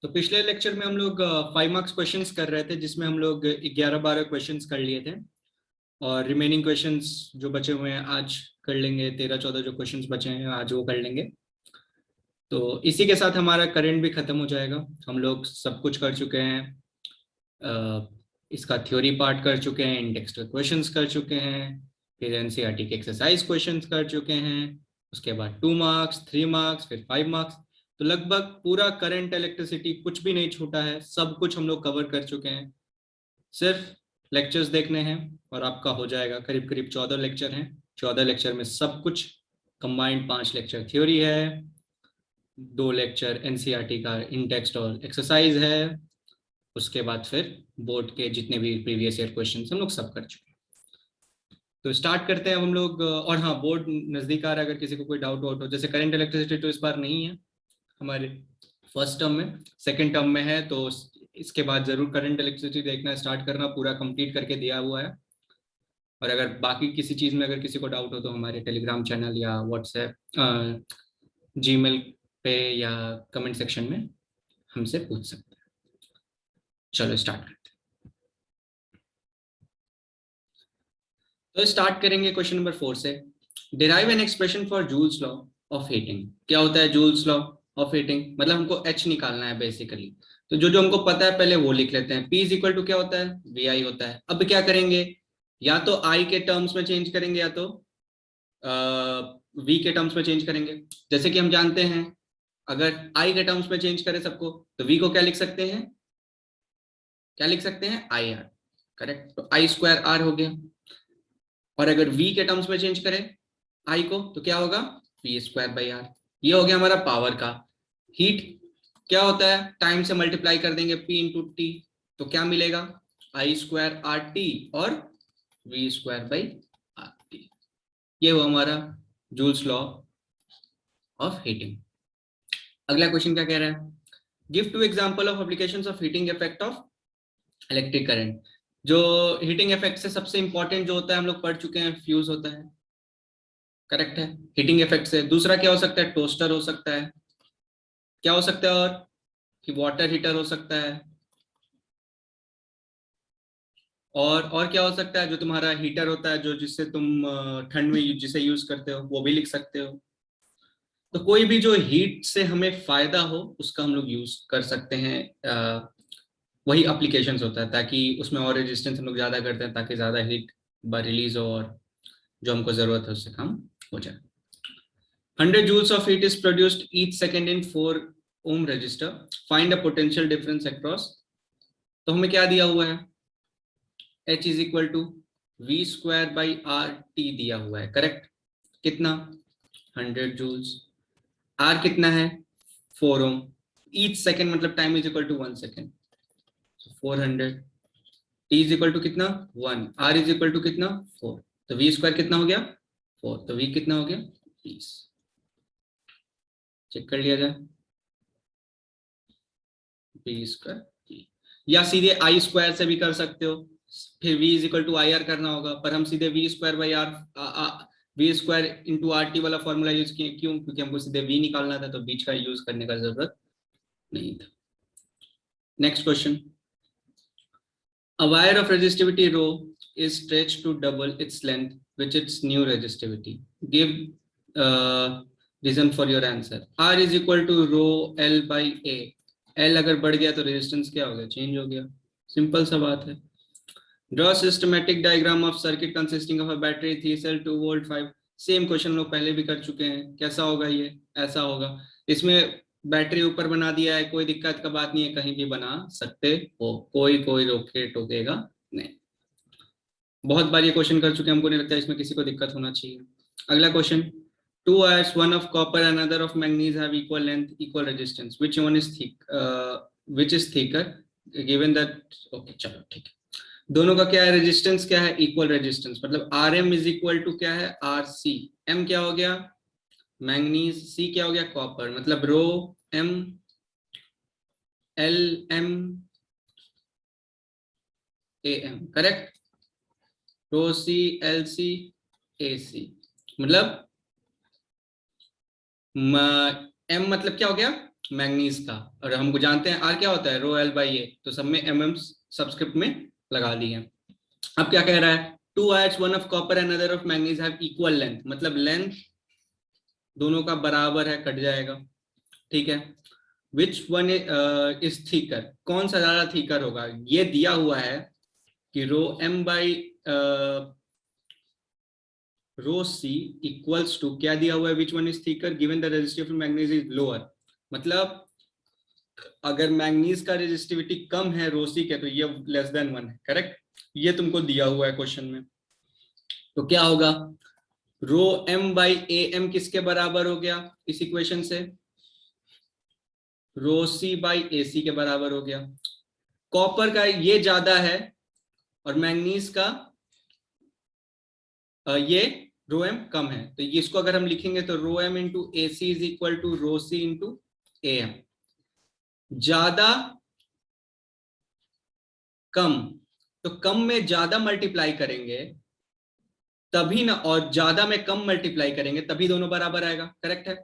तो पिछले लेक्चर में हम लोग 5 मार्क्स क्वेश्चंस कर रहे थे, जिसमें हम लोग 11-12 क्वेश्चंस कर लिए थे और रिमेनिंग क्वेश्चंस जो बचे हुए हैं आज कर लेंगे। 13-14 जो क्वेश्चंस बचे हैं आज वो कर लेंगे। तो इसी के साथ हमारा करंट भी खत्म हो जाएगा। हम लोग सब कुछ कर चुके हैं, इसका थ्योरी पार्ट कर चुके हैं, इंडेक्स के क्वेश्चंस कर चुके हैं, फिर एनसीईआरटी के एक्सरसाइज क्वेश्चंस कर चुके हैं, उसके बाद 2 मार्क्स, 3 मार्क्स, फिर 5 मार्क्स। तो लगभग पूरा करंट इलेक्ट्रिसिटी कुछ भी नहीं छूटा है, सब कुछ हम लोग कवर कर चुके हैं। सिर्फ लेक्चर्स देखने हैं और आपका हो जाएगा। करीब करीब 14 लेक्चर हैं। 14 लेक्चर में सब कुछ कंबाइंड, 5 लेक्चर थ्योरी है, 2 लेक्चर एनसीईआरटी का इन टेक्स्ट और एक्सरसाइज है। उसके बाद फिर बोर्ड के जितने भी प्रीवियस ईयर क्वेश्चन हम लोग सब कर चुके हैं। तो स्टार्ट करते हैं हम लोग। और हाँ, बोर्ड नजदीक आ रहा है, अगर किसी को कोई डाउट वाउट हो, जैसे करंट इलेक्ट्रिसिटी तो इस बार नहीं है हमारे फर्स्ट टर्म में, सेकंड टर्म में है, तो इसके बाद जरूर करंट इलेक्ट्रिसिटी देखना स्टार्ट करना, पूरा कंप्लीट करके दिया हुआ है। और अगर बाकी किसी चीज में अगर किसी को डाउट हो तो हमारे टेलीग्राम चैनल या व्हाट्सएप, जीमेल पे या कमेंट सेक्शन में हमसे पूछ सकते हैं। चलो स्टार्ट करते हैं। तो स्टार्ट करेंगे क्वेश्चन नंबर 4 से। Derive an expression for joules law of heating. क्या होता है जूल्स लॉ ऑफ हीटिंग? मतलब हमको एच निकालना है बेसिकली। तो जो जो हमको पता है पहले वो लिख लेते हैं। P इज इक्वल टू क्या होता है? VI होता है। अब क्या करेंगे, या तो I के टर्म्स में चेंज करेंगे या तो V के टर्म्स में चेंज करेंगे। जैसे कि हम जानते हैं अगर I के टर्म्स में चेंज करें सबको, तो V को क्या लिख सकते हैं? क्या लिख सकते हैं? IR। करेक्ट। तो I स्क्वायर R हो गया। और अगर V के टर्म्स में चेंज करें I को, तो क्या होगा? V square by R। ये हो गया हमारा पावर का। हीट क्या होता है? टाइम से मल्टीप्लाई कर देंगे P इंटू टी, तो क्या मिलेगा? I स्क्वायर आर टी और V square by R T. ये हुआ हमारा जूल्स लॉ ऑफ हीटिंग। अगला क्वेश्चन क्या कह रहा है? Give 2 example of applications of heating effect of electric current. जो हीटिंग इफेक्ट से सबसे इंपॉर्टेंट जो होता है हम लोग पढ़ चुके हैं, फ्यूज होता है। करेक्ट है। हीटिंग इफेक्ट से दूसरा क्या हो सकता है? टोस्टर हो सकता है। क्या हो सकता है? और कि वाटर हीटर हो सकता है। और क्या हो सकता है? जो तुम्हारा हीटर होता है, जो जिससे तुम ठंड में जिसे यूज करते हो, वो भी लिख सकते हो। तो कोई भी जो हीट से हमें फायदा हो उसका हम लोग यूज कर सकते हैं। वही एप्लीकेशंस होता है, ताकि उसमें और रेजिस्टेंस हम लोग ज्यादा करते हैं ताकि ज्यादा हीट रिलीज हो और जो हमको जरूरत है उससे काम हो जाए। 100 joules of heat is produced each second in 4 ohm resistor. Find a potential difference across. तो हमें क्या दिया हुआ है? H is equal to V square by RT दिया हुआ है। करेक्ट। कितना? 100 joules। R कितना है? 4 ohm। Each second मतलब time is equal to 1 second. 400। T is equal to कितना? 1। R इज इक्वल टू कितना? 4। तो V स्क्वायर कितना हो गया? 4। तो V कितना हो गया? 20। चेक कर लिया जाए। V स्क्वायर, या सीधे आई स्क्वायर से भी कर सकते हो। फिर V is equal to I R करना होगा, पर हम सीधे V square by R, V square into R T वाला फॉर्मूला यूज किए। क्यों? क्योंकि हमको सीधे V निकालना था, तो बीच का यूज करने का जरूरत नहीं था। Next question. A wire of resistivity rho is stretched to double its length with its new resistivity. Give reason for your answer. R is equal to rho L by A. L अगर बढ़ गया तो resistance क्या हो गया? Change हो गया। Simple सा बात है। Draw systematic diagram of circuit consisting of a battery 3 cell 2 volt 5। Same question लोग पहले भी कर चुके हैं। कैसा होगा ये? ऐसा होगा। इसमें बैटरी ऊपर बना दिया है, कोई दिक्कत का बात नहीं है, कहीं भी बना सकते हो, कोई रोके टोकेगा नहीं। बहुत बार ये क्वेश्चन कर चुके हैं, हमको नहीं लगता इसमें किसी को दिक्कत होना चाहिए। अगला question. 2 wires, one of copper and another of manganese have equal length, equal resistance. Which one is which is thicker? Given that, okay, चलो ठीक है। दोनों का क्या है? रेजिस्टेंस क्या है? Equal resistance. मतलब R M is equal to क्या है? R C. एम क्या हो गया? मैंगनीज। सी क्या हो गया? कॉपर। मतलब rho M L M A M. Correct. Rho C L C A C. मतलब एम मतलब क्या हो गया? मैंगनीज का, और हमको जानते हैं आर क्या होता है, रो एल बाई ए, तो सब में mm सबस्क्रिप्ट में लगा दिए। अब क्या कह रहा है, two wires, one of copper and other of manganese have equal length, मतलब लेंथ दोनों का बराबर है, कट जाएगा, ठीक है। विच वन इज थिकर, कौन सा ज्यादा थिकर होगा, ये दिया हुआ है कि rho M by rho C equals to, क्या दिया हुआ है, which one is thicker given the resistivity of manganese is lower, मतलब अगर मैंगनीज का रेजिस्टिविटी कम है रो सी के तो ये लेस देन 1 है, करेक्ट, ये तुमको दिया हुआ है क्वेश्चन में। तो क्या होगा, रो एम बाई ए एम किसके बराबर हो गया इस इक्वेशन से, रो सी बाई ए सी के बराबर हो गया। कॉपर का ये ज्यादा है और मैंगनीज का ये रो एम कम है, तो इसको अगर हम लिखेंगे तो rho M into A C is equal to rho C into A M. ज्यादा कम, तो कम में ज्यादा मल्टीप्लाई करेंगे तभी ना, और ज्यादा में कम मल्टीप्लाई करेंगे तभी दोनों बराबर आएगा, करेक्ट है।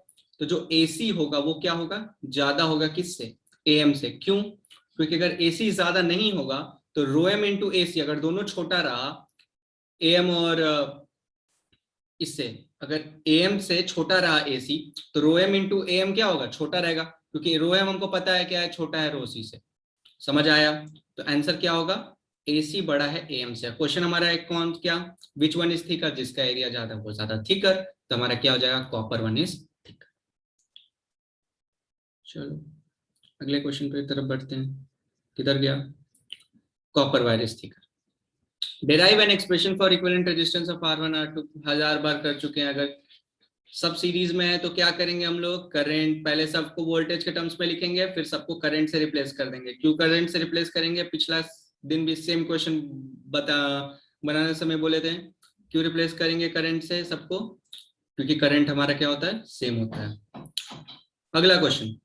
तो जो AC होगा वो क्या होगा, ज्यादा होगा किससे, AM से। क्यों, क्योंकि अगर AC ज्यादा नहीं होगा तो रो एम इंटू ए सी, अगर दोनों छोटा रहा AM और इससे, अगर AM से छोटा रहा AC तो rho M into A M क्या होगा, छोटा रहेगा, क्योंकि रो एम हमको पता है क्या है, छोटा है रो सी से। समझ आया, तो आंसर क्या होगा, AC बड़ा है AM से। क्वेश्चन हमारा एक कौन क्या, विच वन इज थिकर, जिसका एरिया ज्यादा वो ज्यादा थिकर, तो हमारा क्या हो जाएगा, कॉपर वन इज थिकर। चलो अगले क्वेश्चन पे तरफ बढ़ते हैं, किधर गया, copper wire is thicker. Derive an expression for equivalent resistance of R1 R2, 1000 बार कर चुके हैं। अगर सब सीरीज में है तो क्या करेंगे हम लोग, करंट पहले सबको वोल्टेज के टर्म्स में लिखेंगे, फिर सबको करंट से रिप्लेस कर देंगे। क्यों करंट से रिप्लेस करेंगे, पिछला दिन भी सेम क्वेश्चन बनाने समय बोले थे, क्यों रिप्लेस करेंगे करंट से सबको, क्योंकि करंट हमारा क्या होता है, सेम होता है। अगला क्वेश्चन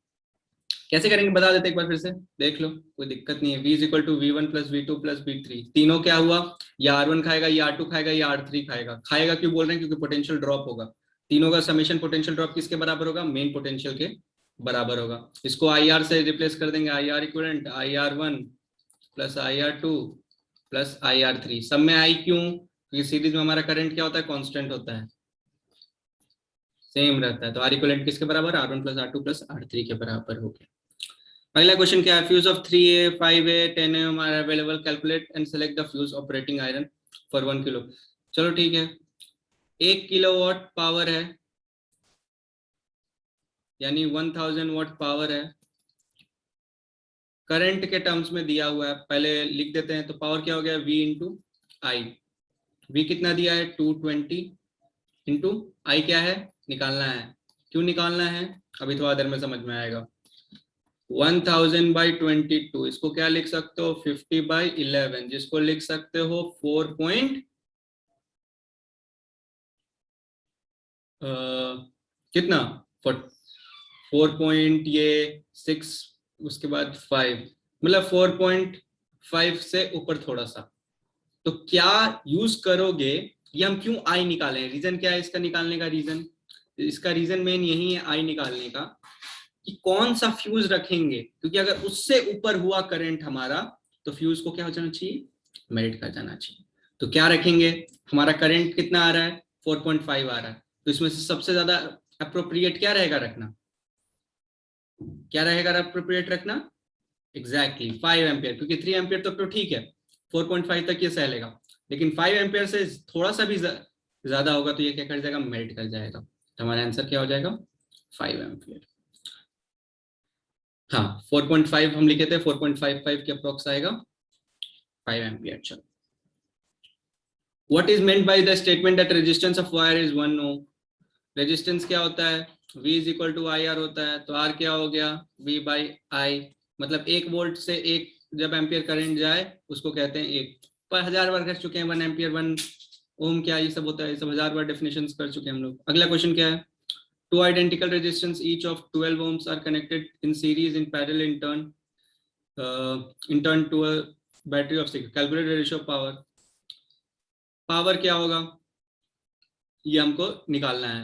कैसे करेंगे बता देते एक बार फिर से, देख लो कोई दिक्कत नहीं है। V is equal to V1 plus V2 plus V3, तीनों क्या हुआ, या R1 खाएगा या R2 खाएगा या R3 खाएगा। खाएगा क्यों बोल रहे हैं, क्योंकि पोटेंशियल ड्रॉप होगा, तीनों का समेशन पोटेंशियल ड्रॉप किसके बराबर होगा, मेन पोटेंशियल के बराबर होगा। इसको IR से रिप्लेस कर देंगे, IR equivalent IR1 plus IR2 plus IR3, सब में आई क्यों, क्योंकि सीरीज में हमारा करंट क्या होता है, कांस्टेंट होता है, सेम रहता है। तो R इक्विवेलेंट किसके बराबर, R1 plus R2 plus R3 के बराबर हो गया। अगला क्वेश्चन क्या है, fuse of 3A 5A 10A are available, calculate and select the fuse operating iron for 1 kilo. चलो ठीक है, 1 किलोवाट पावर है, यानी 1000 वाट पावर है, करंट के टर्म्स में दिया हुआ है, पहले लिख देते हैं। तो पावर क्या हो गया, V इंटू आई, वी कितना दिया है 220 इंटू आई क्या है, निकालना है। क्यों निकालना है, अभी थोड़ा देर में समझ में आएगा। 1000 बाई 22, इसको क्या लिख सकते हो, 50 बाई 11, जिसको लिख सकते हो 4 पॉइंट कितना 4 ये 6, उसके बाद 5, मतलब 4.5 से ऊपर थोड़ा सा। तो क्या यूज करोगे, ये हम क्यों आई निकालें, रीजन क्या है इसका निकालने का, रीजन इसका रीजन मेन यही है आई निकालने का, कि कौन सा फ्यूज रखेंगे, क्योंकि अगर उससे ऊपर हुआ करंट हमारा तो फ्यूज को क्या हो जाना चाहिए, मेल्ट कर जाना चाहिए। तो क्या रखेंगे, हमारा करंट कितना आ रहा है 4.5 आ रहा है, तो इसमें से सबसे ज्यादा अप्रोप्रिएट क्या रहेगा रखना, क्या रहेगा अप्रोप्रिएट रखना, एग्जैक्टली 5 एम्पियर, क्योंकि 3 एम्पियर तक तो ठीक है, 4.5 तक ये सह लेगा, लेकिन 5 एम्पियर से थोड़ा सा भी ज्यादा होगा तो ये क्या कर जाएगा, मेल्ट कर जाएगा। तो हमारा आंसर क्या हो जाएगा, 5 एम्पियर। हाँ 4.5 हम लिखे थे, 4.55 के अप्रोक्स आएगा 5 एम्पियर। चलो, what is meant by the statement that resistance of wire is 1 ohm. Resistance क्या होता है, V is equal to I R होता है, तो R क्या हो गया, V बाई आई, मतलब 1 वोल्ट से 1 जब एम्पियर करंट जाए उसको कहते हैं 1 पर 1000 बार कर चुके हैं, 1 एम्पियर 1 ओम क्या ये सब होता है, ये सब 1000 बार डेफिनेशंस कर चुके हैं हम लोग। अगला क्वेश्चन क्या है, two identical resistance each of 12 ohms are connected in series in parallel in turn to a battery of 6, calculate the ratio of power। Power क्या होगा ये हमको निकालना है,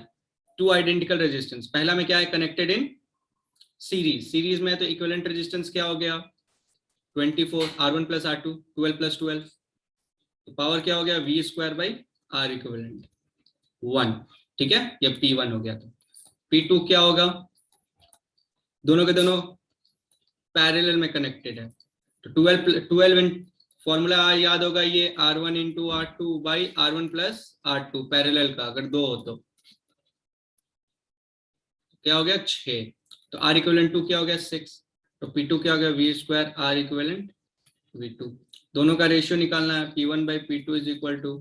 टू आइडेंटिकल रेजिस्टेंस, पहला में क्या है, कनेक्टेड इन सीरीज में है तो इक्विवेलेंट रेजिस्टेंस क्या हो गया 24 R1 प्लस R2 12 प्लस 12, तो पावर क्या हो गया V square by R equivalent 1, ठीक है, ये P1 हो गया। तो P2 क्या होगा, दोनों के दोनों पैरेलल में कनेक्टेड है, तो 12 फॉर्मूला याद होगा ये R1 into R2 by R1 plus R2 parallel का, अगर दो हो तो क्या हो गया 6, तो R इक्विवेलेंट 2 क्या हो गया 6, तो P2 क्या हो गया V square R equivalent V2, दोनों का रेशियो निकालना है, P1 by P2 is equal to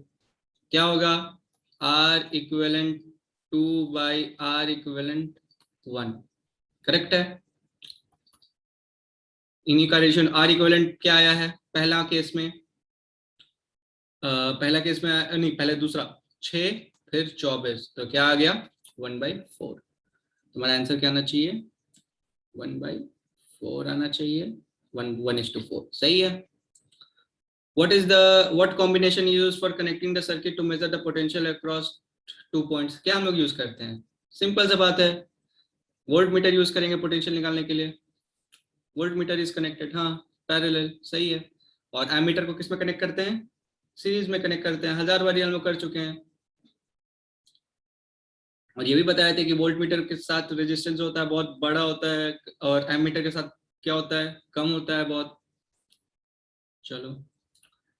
क्या होगा R equivalent 2 by R equivalent 1, correct है। इन्हीं का रेशियो R इक्विवेलेंट क्या आया है पहला केस में, नहीं पहले दूसरा 6 फिर 24, तो क्या आ गया 1/4, तुम्हारा आंसर क्या आना चाहिए 1/4 आना चाहिए, 1:4 सही है। what combination you use for connecting the circuit to measure the potential across 2 points, क्या हम लोग यूज करते हैं, सिंपल सा बात है, वोल्ट मीटर यूज करेंगे पोटेंशियल निकालने के लिए, वोल्ट मीटर इज कनेक्टेड, हाँ पैरेलल सही है, और एमीटर को किस में कनेक्ट करते हैं सीरीज में कनेक्ट करते हैं, 1000 बार हम लोग कर चुके हैं। और ये भी बताया था कि वोल्ट मीटर के साथ रेजिस्टेंस होता है बहुत बड़ा होता है, और एमीटर के साथ क्या होता है कम होता है बहुत। चलो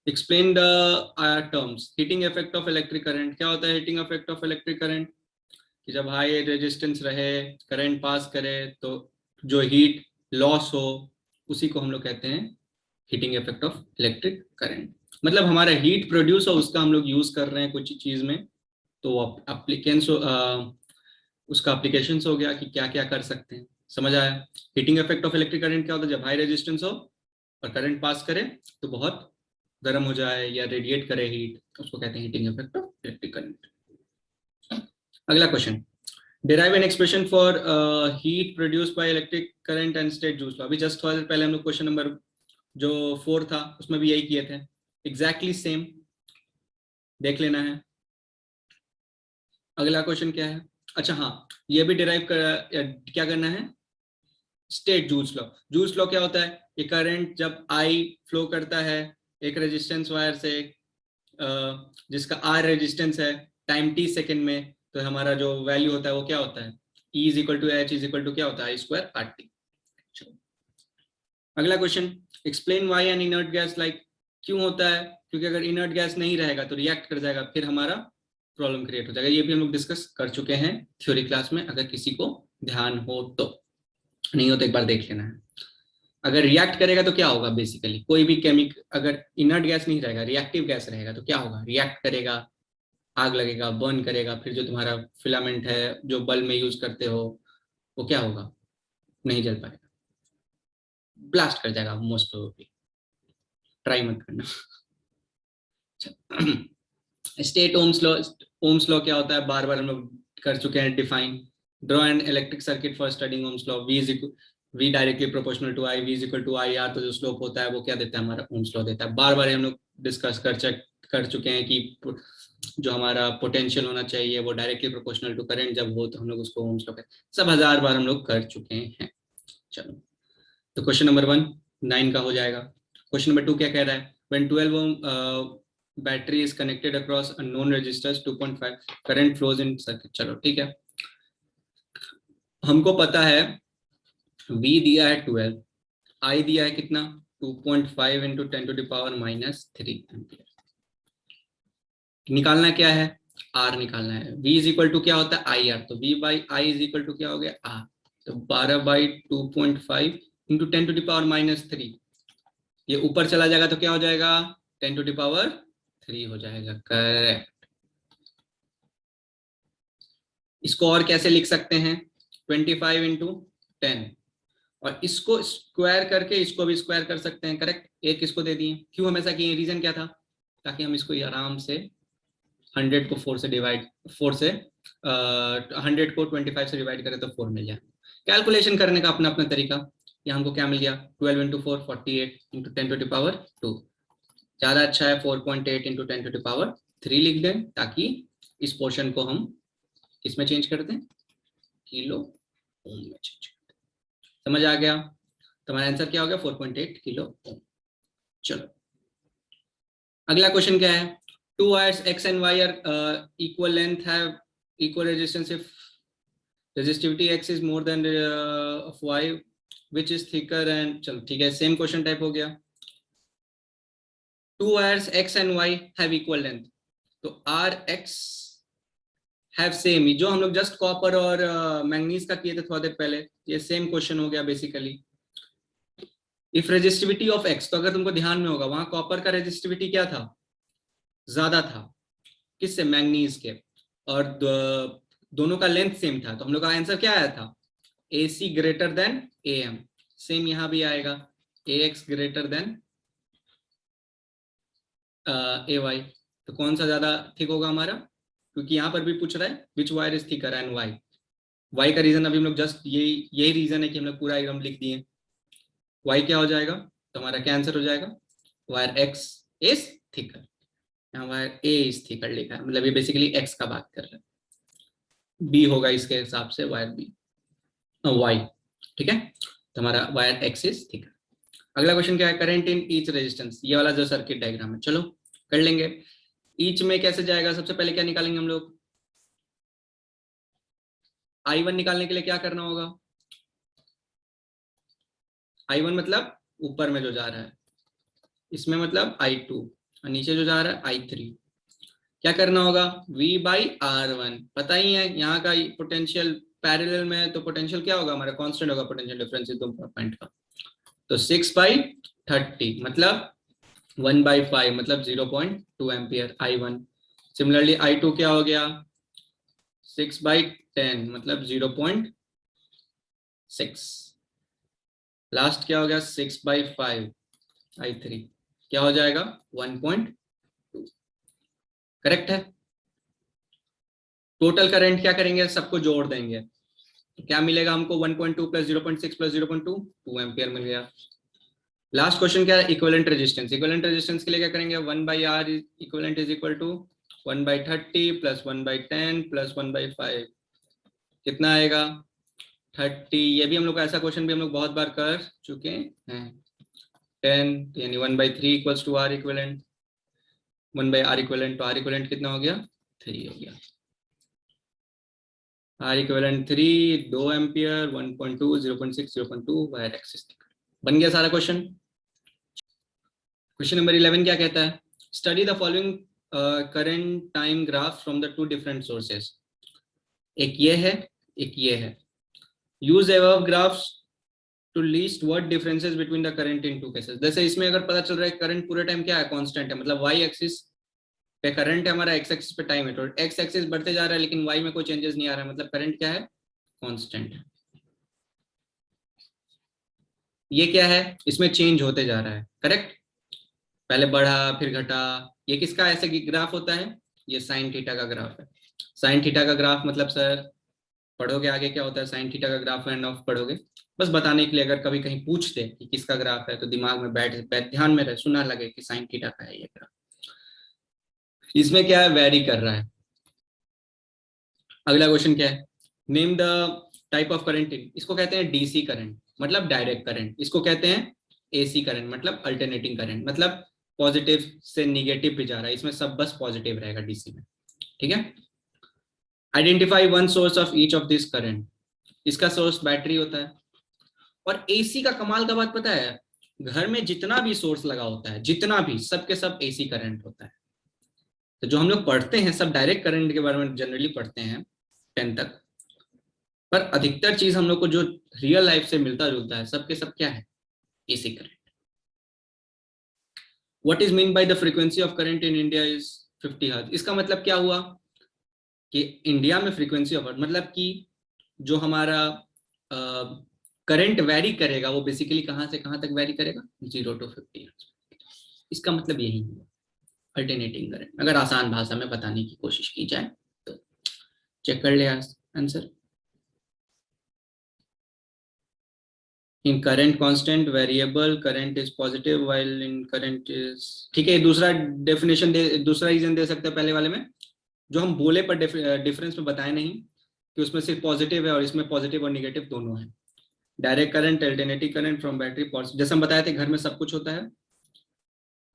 explain the terms, heating effect of electric current, क्या होता है heating effect of electric current, कि जब हाई रेजिस्टेंस रहे करंट पास करे तो जो हीट लॉस हो उसी को हम लोग कहते हैं heating effect of electric current, मतलब हमारा हीट प्रोड्यूस हो उसका हम लोग यूज कर रहे हैं कुछ चीज में, तो एप्लीकेंस उसका एप्लीकेशंस हो गया कि क्या क्या कर सकते हैं, समझ आया। Heating effect of electric current क्या होता है, जब हाई रेजिस्टेंस हो और करंट पास करे तो बहुत गर्म हो जाए या रेडिएट करे हीट, उसको कहते हैं heating effect of electric current. अगला question, derive an expression for heat produced by electric current and state Joule's law, अभी जस्ट थोड़ा देर पहले हम लोग क्वेश्चन नंबर जो 4 था उसमें भी यही किए थे, एग्जैक्टली सेम देख लेना है। अगला क्वेश्चन क्या है, अच्छा हाँ ये भी डिराइव क्या करना है state joules law. Joules law क्या होता है, ये करंट जब आई फ्लो करता है एक रेजिस्टेंस वायर से जिसका आर रेजिस्टेंस है टाइम टी सेकेंड में, तो हमारा जो वैल्यू होता है वो क्या होता है E is equal to H is equal to क्या होता है I² RT। अगला question, explain why an inert gas like, क्यों होता है, क्योंकि अगर इनर्ट गैस नहीं रहेगा तो रिएक्ट कर जाएगा फिर हमारा प्रॉब्लम क्रिएट हो जाएगा, ये भी हम लोग डिस्कस कर चुके हैं थ्योरी क्लास में, अगर किसी को ध्यान हो तो, नहीं हो तो एक बार देख लेना है। अगर रिएक्ट करेगा तो क्या होगा, बेसिकली कोई भी केमिकल अगर इनर्ट गैस नहीं रहेगा रिएक्टिव गैस रहेगा तो क्या होगा, रिएक्ट करेगा, आग लगेगा, बर्न करेगा, फिर जो तुम्हारा फिलामेंट है जो बल्ब में यूज करते हो वो क्या होगा, नहीं जल पाएगा, ब्लास्ट कर जाएगा मोस्ट प्रोबेबली, ट्राई मत करना। स्टेट ओम्स लॉ क्या होता है, बार बार हम लोग कर चुके हैं define, draw an electric circuit for studying Ohm's law, V directly proportional to I, V is equal to IR, तो जो स्लोप होता है वो क्या देता है हमारा ओम्स लॉ देता है, बार बार हम लोग डिस्कस कर चुके हैं कि जो हमारा पोटेंशियल होना चाहिए वो डायरेक्टली प्रोपोर्शनल टू करंट जब हो तो हम लोग उसको ओम्स लॉ कहते हैं, सब 1000 बार हम लोग कर चुके हैं। चलो तो क्वेश्चन नंबर 1 9 का हो जाएगा। क्वेश्चन नंबर 2 क्या कह रहा है, when 12 ohm battery is connected across unknown resistors 2.5 current flows in circuit. चलो ठीक है, हमको पता है V दिया है 12, I दिया है कितना 2.5 into 10 to the power -3 ampere, निकालना क्या है R निकालना है, V इज इक्वल टू क्या होता है IR, तो V by I is equal to क्या हो गया R, तो 12/2.5 इंटू 10 टू द पावर -3, ये ऊपर चला जाएगा तो क्या हो जाएगा 10 टू द पावर 3 हो जाएगा, करेक्ट। इसको और कैसे लिख सकते हैं 25 इंटू 10, और इसको स्क्वायर करके इसको भी स्क्वायर कर सकते हैं, करेक्ट, एक इसको दे दिए, क्यों हम ऐसा किए, रीजन क्या था, ताकि हम इसको आराम से 100 को 4 से डिवाइड 100 को 25 से डिवाइड करें तो 4 मिल जाए, कैलकुलेशन करने का अपना अपना तरीका। यहाँ हमको क्या मिल गया 12 into 4 48 into 10 to the power 2, ज्यादा अच्छा है 4.8 इंटू 10 टू द पावर 3 लिख दें, ताकि इस पोर्शन को हम किसमें चेंज कर दें किलो ओम में चेंज कर दें। समझ आ गया? तो हमारा आंसर क्या हो गया 4.8 किलो ओम। चलो अगला क्वेश्चन क्या है, two wires X and Y are equal length have equal resistance if resistivity x is more than of y which is thicker and चलो ठीक है सेम क्वेश्चन टाइप हो गया। To wires x and y have equal length, तो r x have same ही, जो हम लोग just copper और मैंगनीज का किए थे थोड़ा देर पहले, ये सेम क्वेश्चन हो गया basically. If resistivity of x, तो अगर तुमको ध्यान में होगा वहां कॉपर का रेजिस्टिविटी क्या था, ज्यादा था किससे, मैंगनीज के, और दोनों का लेंथ सेम था, तो हम लोग का आंसर क्या आया था, AC greater than AM। Same यहां भी आएगा, AX ग्रेटर देन AY। तो कौन सा ज्यादा थिक होगा हमारा, क्योंकि यहां पर भी पूछ रहा है which wire is thicker and why. Why का रीजन अभी हम लोग जस्ट यही रीजन है कि हम लोग पूरा एकदम लिख दिए। वाई क्या हो जाएगा, तो हमारा क्या आंसर हो जाएगा, वायर X इज थिकर, यहाँ वायर A इज थिकर लिखा है, मतलब ये बेसिकली X का बात कर रहा है। B होगा इसके हिसाब से वायर B Y, ठीक है, तो हमारा वायर X इज थिकर। अगला क्वेश्चन क्या है, करंट इन ईच रेजिस्टेंस, ये वाला जो सर्किट डायग्राम है, चलो कर लेंगे। ईच में कैसे जाएगा, सबसे पहले क्या निकालेंगे हम लोग, I1 निकालने के लिए क्या करना होगा, I1 मतलब ऊपर में जो जा रहा है, इसमें मतलब I2, और नीचे जो जा रहा है I3। क्या करना होगा, V/R1 पता ही है, यहाँ का पोटेंशियल पैरेलल में है, तो पोटेंशियल क्या होगा हमारा, कांस्टेंट होगा पोटेंशियल डिफरेंस दो पॉइंट का, तो 6/30 मतलब 1/5 मतलब 0.2 एम्पियर I1। सिमिलरली I2 क्या हो गया, 6/10 मतलब 0.6। लास्ट क्या हो गया 6/5 I3 क्या हो जाएगा 1.2। करेक्ट है। टोटल करंट क्या करेंगे, सबको जोड़ देंगे, तो क्या मिलेगा हमको 1.2 प्लस 0.6 प्लस 0.2 2 एम्पियर मिल गया। लास्ट क्वेश्चन क्या है, इक्विवेलेंट रेजिस्टेंस। इक्विवेलेंट रेजिस्टेंस के लिए क्या करेंगे, 1/R equivalent is equal to 1/30 plus 1/10 plus 1/5 कितना आएगा 30। ये भी हम लोग का ऐसा क्वेश्चन भी हम लोग बहुत बार कर चुके हैं। 10 यानी 1/3 equals to R equivalent, 1/R equivalent, तो R इक्विवेलेंट कितना हो गया 3 हो गया। R equivalent 3 2 ampere 1.2 0.6 0.2 wire axis बन गया सारा क्वेश्चन। क्वेश्चन नंबर 11 क्या कहता है, study the following current time graph from the two different sources. एक ये है एक ये है, use above graphs to list what differences between the current in two cases. जैसे इसमें अगर पता चल रहा है करंट पूरे टाइम क्या है, कांस्टेंट है, मतलब y एक्सिस पे करंट है हमारा, x एक्सिस पे टाइम है, तो x एक्सिस बढ़ते जा रहा है लेकिन y में कोई चेंजेस नहीं आ रहा है, मतलब करंट क्या है कांस्टेंट है। ये क्या है, इसमें चेंज होते जा रहा है, करेक्ट, पहले बढ़ा फिर घटा। ये किसका ऐसे ग्राफ होता है, ये साइन थीटा का ग्राफ है। साइन थीटा का ग्राफ मतलब सर पढ़ोगे आगे क्या होता है, साइन थीटा का ग्राफ एंड ऑफ पढ़ोगे, बस बताने के लिए, अगर कभी कहीं पूछते कि किसका ग्राफ है तो दिमाग में बैठ ध्यान में रहे, सुना लगे कि साइन थीटा का है ये ग्राफ। इसमें क्या है, वेरी कर रहा है। अगला क्वेश्चन क्या है, name the type of current in, इसको कहते हैं डीसी करंट मतलब डायरेक्ट करंट, इसको कहते हैं एसी करंट मतलब अल्टरनेटिंग करंट, मतलब पॉजिटिव से निगेटिव भी जा रहा है, इसमें सब बस पॉजिटिव रहेगा डीसी में, ठीक है। Identify one source of each of this current, इसका सोर्स बैटरी होता है। और एसी का कमाल का बात पता है, घर में जितना भी सोर्स लगा होता है, जितना भी, सबके सब एसी करंट होता है। तो जो हम लोग पढ़ते हैं सब डायरेक्ट करंट के बारे में जनरली पढ़ते हैं 10 तक, पर अधिकतर चीज हम लोग को जो रियल लाइफ से मिलता जुलता है सबके सब क्या है, AC current. What is mean by the frequency of current in India is 50 hertz. इसका मतलब क्या हुआ कि इंडिया में फ्रीक्वेंसी ऑफ मतलब कि जो हमारा करंट वेरी करेगा वो बेसिकली कहां से कहां तक वेरी करेगा, 0 to 50 हर्ट्ज। इसका मतलब यही हुआ अल्टरनेटिंग करंट, अगर आसान भाषा में बताने की कोशिश की जाए तो। चेक कर ले answer. In current constant variable current is positive while in current is, ठीक है, दूसरा डेफिनेशन दे, दूसरा रीजन दे सकते हैं पहले वाले में, जो हम बोले पर डिफरेंस में बताए नहीं कि उसमें सिर्फ पॉजिटिव है और इसमें पॉजिटिव और निगेटिव दोनों है। Direct current, alternative current from battery, जैसे हम बताए थे घर में सब कुछ होता है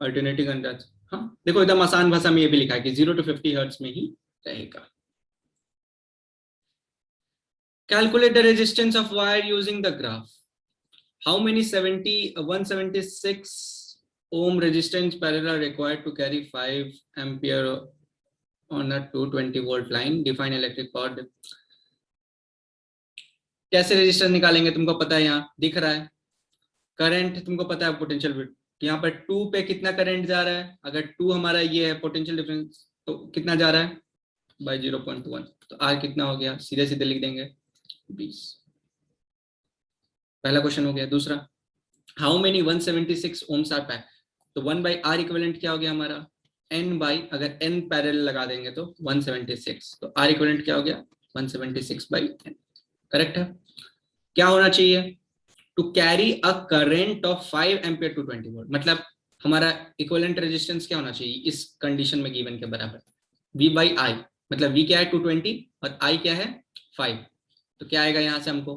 अल्टरनेटिव करंट। हाँ देखो एकदम आसान भाषा में ये भी लिखा है कि 0 to 50 हर्ट्ज में ही रहेगा। Calculate the resistance of wire using the graph. How many 176 ohm resistance parallel required to carry 5 ampere on a 220 volt line? Define electric power। कैसे रेजिस्टेंस निकालेंगे? तुमको पता है, यहाँ दिख रहा है करंट, तुमको पता है पोटेंशियल, यहाँ पर 2 पे कितना करंट जा रहा है, अगर 2 हमारा ये है पोटेंशियल डिफरेंस तो कितना जा रहा है बाय 0.1, तो आर कितना हो गया, सीधे सीधे लिख देंगे 20। पहला क्वेश्चन हो गया। दूसरा, how many 176 ohms are pack, तो 1 बाई आर इक्विवेलेंट क्या हो गया हमारा n बाई, अगर n पैरेलल लगा देंगे तो 176, तो आर इक्विवेलेंट क्या हो गया 176 बाई n। करेक्ट है। क्या होना चाहिए, to carry a current of 5 ampere to 20 volt, मतलब हमारा इक्विवेलेंट रेजिस्टेंस क्या होना चाहिए इस कंडीशन में गिवन के बराबर v बाई आई, मतलब v क्या है 220 और i क्या है 5, तो क्या आएगा यहां से हमको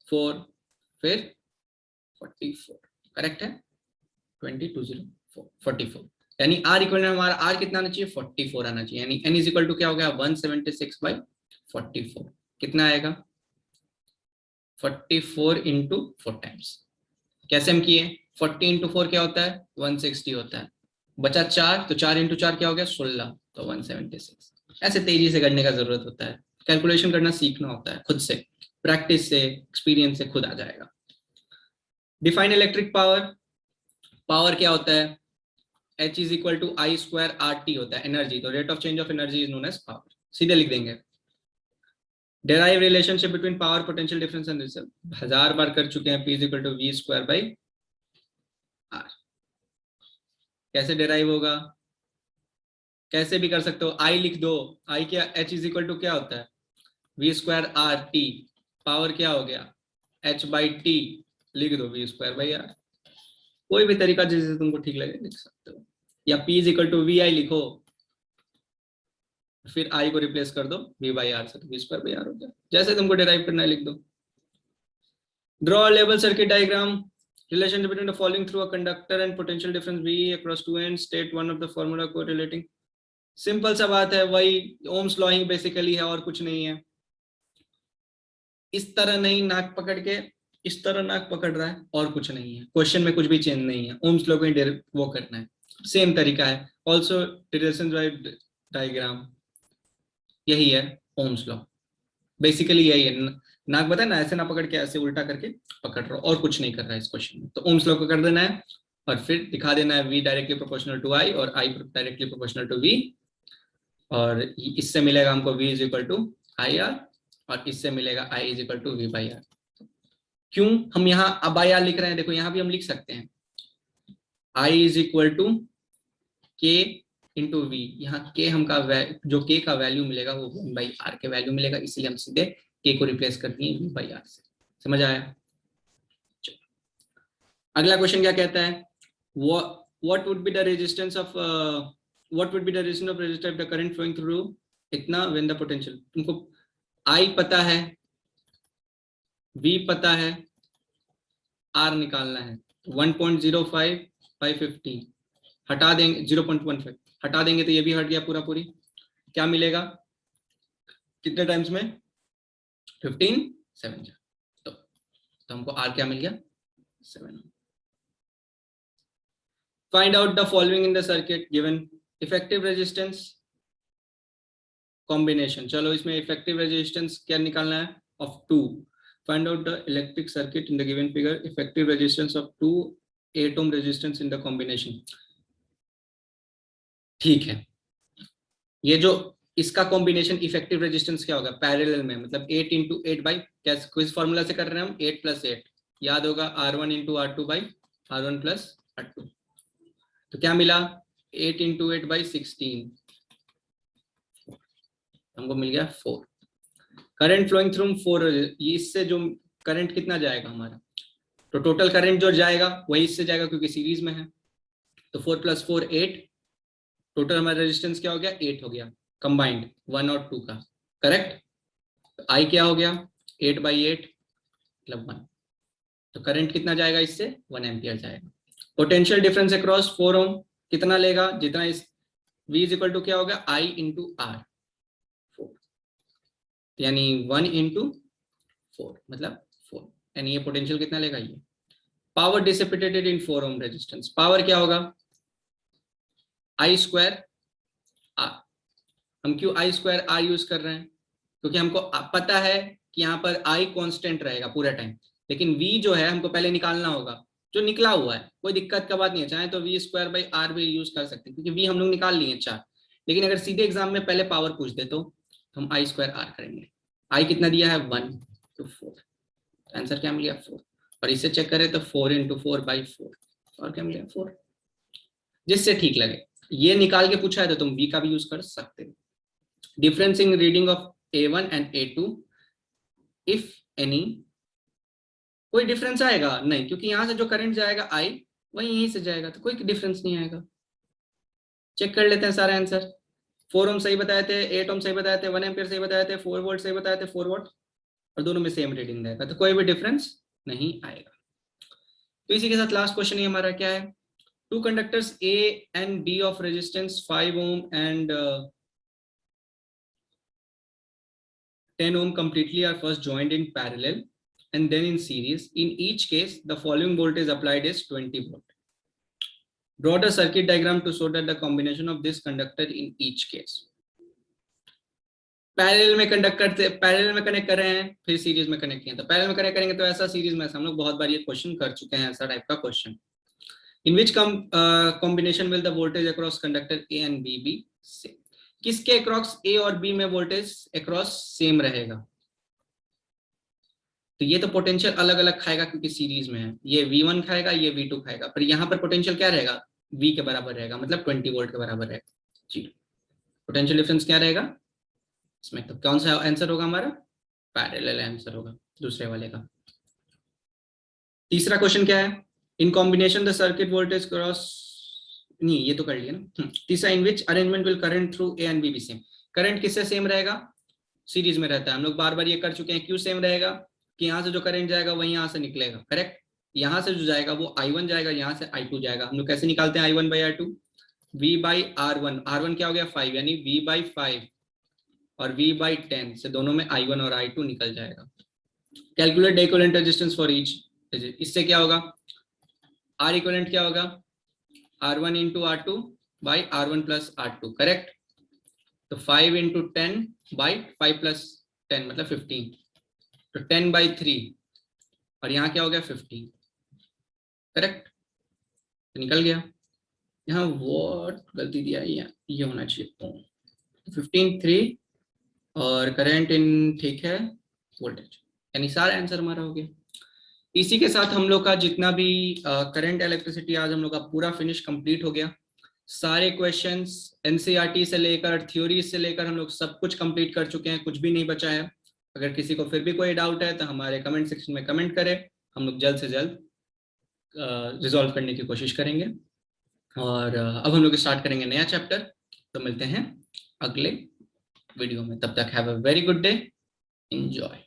4 फिर 44। करेक्ट है 2204 यानी r इक्विवेलेंट हमारा r कितना आना चाहिए 44 आना चाहिए, यानी n इज इक्वल टू क्या हो गया 176 बाई 44, कितना आएगा 44 इंटू 4 टाइम्स। कैसे हम किए, 40 इंटू 4 क्या होता है 160 होता है, बचा 4 तो 4 इंटू 4 क्या हो गया 16, तो 176। ऐसे तेजी से करने का जरूरत होता है, कैलकुलेशन करना सीखना होता है खुद से, प्रैक्टिस से एक्सपीरियंस से खुद आ जाएगा। Define electric power. पावर क्या होता है, H is equal to I square R T होता है एनर्जी, तो rate of change of energy is known as power, सीधे लिख देंगे। Derive relationship between power potential difference and result, 1000 बार कर चुके हैं, P is equal to V square by R. कैसे डेराइव होगा, कैसे भी कर सकते हो, I लिख दो, I क्या H इज इक्वल टू क्या होता है V square R T, power क्या हो गया H बाई टी, लिख दो वी स्क्वायर बाई आर। कोई भी तरीका जिससे तुमको ठीक लगे लिख सकते हो, या P is equal to V I लिखो, फिर I को रिप्लेस कर दो V बाई आर से, तो वी स्क्वायर बाई आर हो गया, जैसे तुमको डेराइव करना है लिख दो। Draw level circuit diagram, relationship between the following through a conductor and potential difference V across two ends, state one of the formula correlating। Simple सा बात है, वही ओम्स लॉ ही बेसिकली है और कुछ नहीं है। इस तरह नहीं नाक पकड़ के इस तरह नाक पकड़ रहा है और कुछ नहीं है, क्वेश्चन में कुछ भी चेंज नहीं है, ओम्स लॉ को ही वो करना है, सेम तरीका है। ऑल्सो रिलेशन डायग्राम यही है ओम्स लॉ, बेसिकली यही है। नाक बता ना, ऐसे ना पकड़ के ऐसे उल्टा करके पकड़ रहा और कुछ नहीं कर रहा है इस क्वेश्चन में, तो ओम्स लॉ को कर देना है और फिर दिखा देना है V directly proportional to I और I directly proportional to V, और इससे मिलेगा हमको V is equal to IR और इससे मिलेगा I is equal to V by R. क्यों हम यहाँ अब बाई आर लिख रहे हैं, देखो यहाँ भी हम लिख सकते हैं I is equal to K into V, यहाँ K हमका जो K का वैल्यू मिलेगा वो 1 बाई आर के वैल्यू मिलेगा, इसलिए हम सीधे K को रिप्लेस कर दिए V बाई आर से। समझ आया। अगला क्वेश्चन क्या कहता है, what would be the resistance of resistor if the current flowing through इतना when the potential, तुमको I पता है V पता है R निकालना है, 1.05 by 50 हटा देंगे, 0.15 हटा देंगे तो ये भी हट गया पूरा पूरी, क्या मिलेगा कितने टाइम्स में 15 7 तो हमको R क्या मिल गया 7। Find out the following in the circuit given effective resistance combination। चलो इसमें effective resistance क्या निकालना है of 2। Find out the electric circuit in the given figure, effective resistance of 2 8 ohm resistance in the combination। ठीक है, ये जो इसका कॉम्बिनेशन इफेक्टिव रेजिस्टेंस क्या होगा पैरेलल में, मतलब 8 इंटू 8 बाई, किस फॉर्मूला से कर रहे हैं हम 8 प्लस 8, याद होगा R1 into R2 by R1 plus R2, तो क्या मिला 8 इंटू 8 बाई 16, हमको मिल गया 4। करंट फ्लोइंग थ्रू 4, इससे जो करंट कितना जाएगा हमारा, तो टोटल करंट जो जाएगा वही इससे जाएगा क्योंकि सीरीज में है, तो 4 प्लस 4 8, टोटल हमारा रेजिस्टेंस क्या हो गया 8 हो गया कंबाइंड 1 और 2 का। करेक्ट, तो I क्या हो गया 8 बाई 8 मतलब 1, तो करंट कितना जाएगा इससे, 1 एम्पियर जाएगा। पोटेंशियल डिफरेंस अक्रॉस 4 ओम कितना लेगा, जितना इस V इज इक्वल टू क्या होगा, I इंटू आर, 4, यानी 1 इंटू 4 मतलब 4, यानी ये पोटेंशियल कितना लेगा ये। पावर डिसिपेटेड इन 4 ओम रेजिस्टेंस, पावर क्या होगा, I स्क्वायर आर। हम क्यों I स्क्वायर आर यूज कर रहे हैं, क्योंकि हमको पता है कि यहाँ पर I कांस्टेंट रहेगा पूरा टाइम, लेकिन V जो है हमको पहले निकालना होगा, जो निकला हुआ है, कोई दिक्कत का बात नहीं है, चाहे तो V स्क्वायर बाई आर भी यूज कर सकते हैं, क्योंकि V हम लोग निकाल लिए 4। लेकिन अगर सीधे एग्जाम में पहले पावर पूछ दे तो हम I स्क्वायर आर करेंगे। I कितना दिया है 1 तो 4, आंसर क्या मिला 4, और इसे चेक करें तो 4 इंटू 4 बाई 4, और क्या मिला 4, जिससे ठीक लगे। ये निकाल के पूछा है तो तुम V का भी यूज कर सकते हो। Difference in reading of A1 and A2 if any, कोई डिफरेंस आएगा नहीं, क्योंकि यहां से जो करंट जाएगा I वही यहीं से जाएगा, तो कोई डिफरेंस नहीं आएगा। चेक कर लेते हैं सारा आंसर। 4 ओम सही बताए थे, 8 ओम सही बताए थे, 1 एम्पियर सही बताए थे, 4 वोल्ट सही बताए थे, 4 वोल्ट, और दोनों में सेम रीडिंग रहेगा, तो कोई भी डिफरेंस नहीं आएगा। तो इसी के साथ लास्ट क्वेश्चन ये हमारा क्या है, two conductors A and B of resistance 5 ohm and 10 ohm completely are first joined in parallel and then in series. In each case, the following voltage applied is 20 volt. Draw the circuit diagram to show that the combination of this conductor in each case. Parallel में conduct करते, parallel में connect कर रहे हैं, फिर series में connect किए, तो पैरेलल में कनेक्ट करेंगे तो ऐसा, सीरीज में ऐसा। हम लोग बहुत बार ये क्वेश्चन कर चुके हैं, ऐसा टाइप का question. In which combination will the voltage across conductor A and B be same, किसके अक्रॉस ए और बी में वोल्टेज अक्रॉस सेम रहेगा। तो ये तो पोटेंशियल अलग अलग खाएगा क्योंकि सीरीज में है, ये V1 खाएगा, ये V2 खाएगा, पर यहाँ पर पोटेंशियल क्या रहेगा, V के बराबर रहेगा, मतलब 20 वोल्ट के बराबर रहेगा जी। पोटेंशियल डिफरेंस क्या रहेगा इसमें, तो कौन सा आंसर होगा हमारा, पैरेलल आंसर होगा दूसरे वाले का। तीसरा क्वेश्चन क्या है, in combination the circuit voltage cross, नहीं ये तो कर लिया ना। तीसरा, in which arrangement will current through A and B be same, current किससे सेम रहेगा, सीरीज में रहता है। हम लोग बार बार ये कर चुके हैं, क्यों सेम रहेगा, कि यहाँ से जो करंट जाएगा वही यहाँ से निकलेगा, करेक्ट। यहाँ से जो जाएगा वो I1 जाएगा, यहाँ से I2 जाएगा। हम लोग कैसे निकालते हैं I1 by R2, V by R1, R1 क्या हो गया 5, यानी V बाई 5 और V बाई 10 से दोनों में I1 और I2 निकल जाएगा। Calculate the equivalent resistance for each, इससे क्या होगा, R इक्विवेलेंट क्या होगा, R1 into R2 by R1 plus R2, correct. तो 5 इंटू 10 बाई 5 प्लस 10 मतलब 15, तो 10 बाई 3, और यहाँ क्या हो गया 15, करेक्ट। तो निकल गया। यहाँ वोट गलती दिया, ये होना चाहिए 15 3, और करंट इन ठीक है वोल्टेज, यानी सारा आंसर हमारा हो गया। इसी के साथ हम लोग का जितना भी करंट इलेक्ट्रिसिटी आज हम लोग का पूरा फिनिश कंप्लीट हो गया। सारे क्वेश्चंस एनसीईआरटी से लेकर थ्योरी से लेकर हम लोग सब कुछ कंप्लीट कर चुके हैं, कुछ भी नहीं बचा है। अगर किसी को फिर भी कोई डाउट है तो हमारे कमेंट सेक्शन में कमेंट करें, हम लोग जल्द से जल्द रिजॉल्व करने की कोशिश करेंगे। और अब हम लोग स्टार्ट करेंगे नया चैप्टर। तो मिलते हैं अगले वीडियो में, तब तक have a very good day, enjoy.